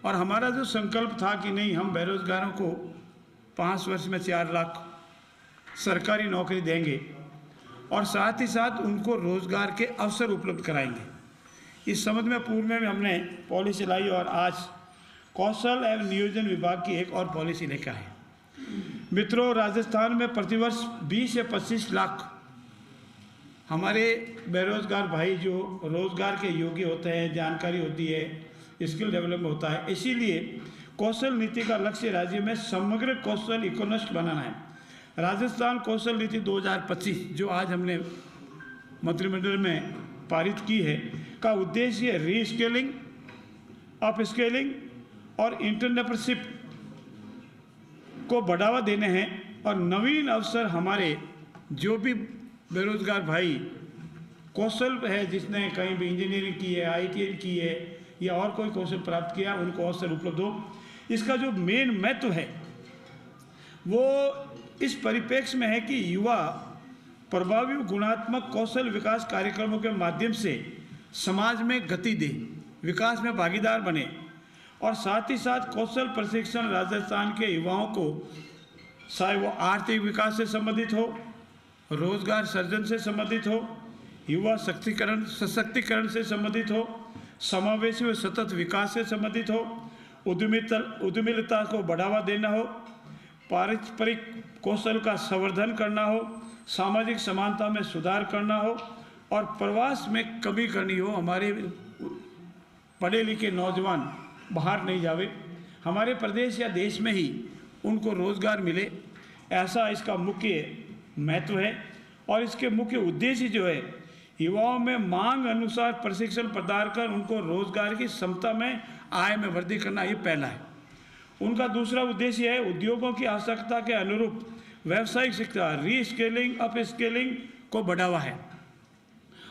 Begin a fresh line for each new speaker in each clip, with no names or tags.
और हमारा जो संकल्प था कि नहीं, हम बेरोजगारों को 5 वर्ष में 4 लाख सरकारी नौकरी देंगे और साथ ही साथ उनको रोजगार के अवसर उपलब्ध कराएंगे। इस संबंध में पूर्व में हमने पॉलिसी लाई और आज कौशल एवं नियोजन विभाग की एक और पॉलिसी लेकर आए। मित्रों, राजस्थान में प्रतिवर्ष 20 से 25 लाख हमारे बेरोजगार भाई जो रोजगार के योग्य होते हैं, जानकारी होती है, स्किल डेवलपमेंट होता है। इसीलिए कौशल नीति का लक्ष्य राज्य में समग्र कौशल इकोनॉमिस्ट बनाना है। राजस्थान कौशल नीति 2025 जो आज हमने मंत्रिमंडल में पारित की है का उद्देश्य रीस्केलिंग, अपस्केलिंग और एंटरप्रेन्योरशिप को बढ़ावा देने हैं और नवीन अवसर हमारे जो भी बेरोजगार भाई कौशल है, जिसने कहीं भी इंजीनियरिंग की है, ITI की है या और कोई कौशल प्राप्त किया, उनको अवसर उपलब्ध हो। इसका जो मेन महत्व है वो इस परिप्रेक्ष्य में है कि युवा प्रभावी गुणात्मक कौशल विकास कार्यक्रमों के माध्यम से समाज में गति दे, विकास में भागीदार बने और साथ ही साथ कौशल प्रशिक्षण राजस्थान के युवाओं को, चाहे वो आर्थिक विकास से संबंधित हो, रोजगार सृजन से संबंधित हो, युवा सशक्तिकरण से संबंधित हो, समावेशी व सतत विकास से संबंधित हो, उद्यमिता को बढ़ावा देना हो, पारस्परिक कौशल का संवर्धन करना हो, सामाजिक समानता में सुधार करना हो और प्रवास में कमी करनी हो। हमारे पढ़े लिखे नौजवान बाहर नहीं जावे, हमारे प्रदेश या देश में ही उनको रोजगार मिले, ऐसा इसका मुख्य महत्व है। और इसके मुख्य उद्देश्य जो है, युवाओं में मांग अनुसार प्रशिक्षण प्रदान कर उनको रोजगार की क्षमता में, आय में वृद्धि करना, ये पहला है। उनका दूसरा उद्देश्य है उद्योगों की आवश्यकता के अनुरूप व्यावसायिक शिक्षा, रीस्केलिंग, अपस्केलिंग को बढ़ावा है।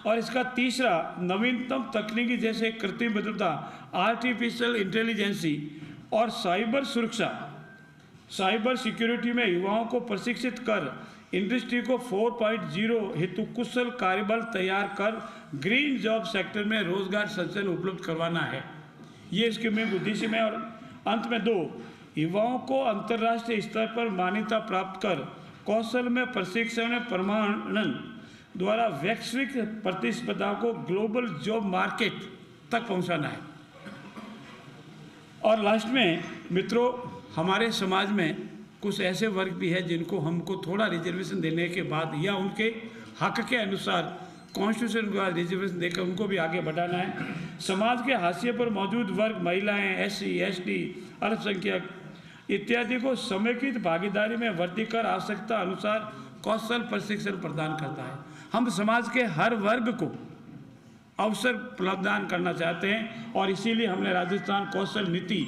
और इसका तीसरा नवीनतम तकनीकी जैसे कृत्रिम बुद्धिमत्ता, आर्टिफिशियल इंटेलिजेंसी और साइबर सुरक्षा, साइबर सिक्योरिटी में युवाओं को प्रशिक्षित कर इंडस्ट्री को 4.0 हेतु कुशल कार्यबल तैयार कर ग्रीन जॉब सेक्टर में रोजगार सृजन उपलब्ध करवाना है। ये इसके मेन उद्देश्य में। और अंत में 2, युवाओं को अंतर्राष्ट्रीय स्तर पर मान्यता प्राप्त कर कौशल में प्रशिक्षण प्रमाणन द्वारा वैश्विक प्रतिस्पर्धा को ग्लोबल जॉब मार्केट तक पहुंचाना है। और लास्ट में मित्रों, हमारे समाज में कुछ ऐसे वर्ग भी है जिनको हमको थोड़ा रिजर्वेशन देने के बाद या उनके हक के अनुसार कॉन्स्टिट्यूशन का रिजर्वेशन देकर उनको भी आगे बढ़ाना है। समाज के हाशिए पर मौजूद वर्ग, महिलाएं, SC, ST, अल्पसंख्यक इत्यादि को समेकित भागीदारी में वृद्धि कर आवश्यकता अनुसार कौशल प्रशिक्षण प्रदान करता है। हम समाज के हर वर्ग को अवसर प्रदान करना चाहते हैं और इसीलिए हमने राजस्थान कौशल नीति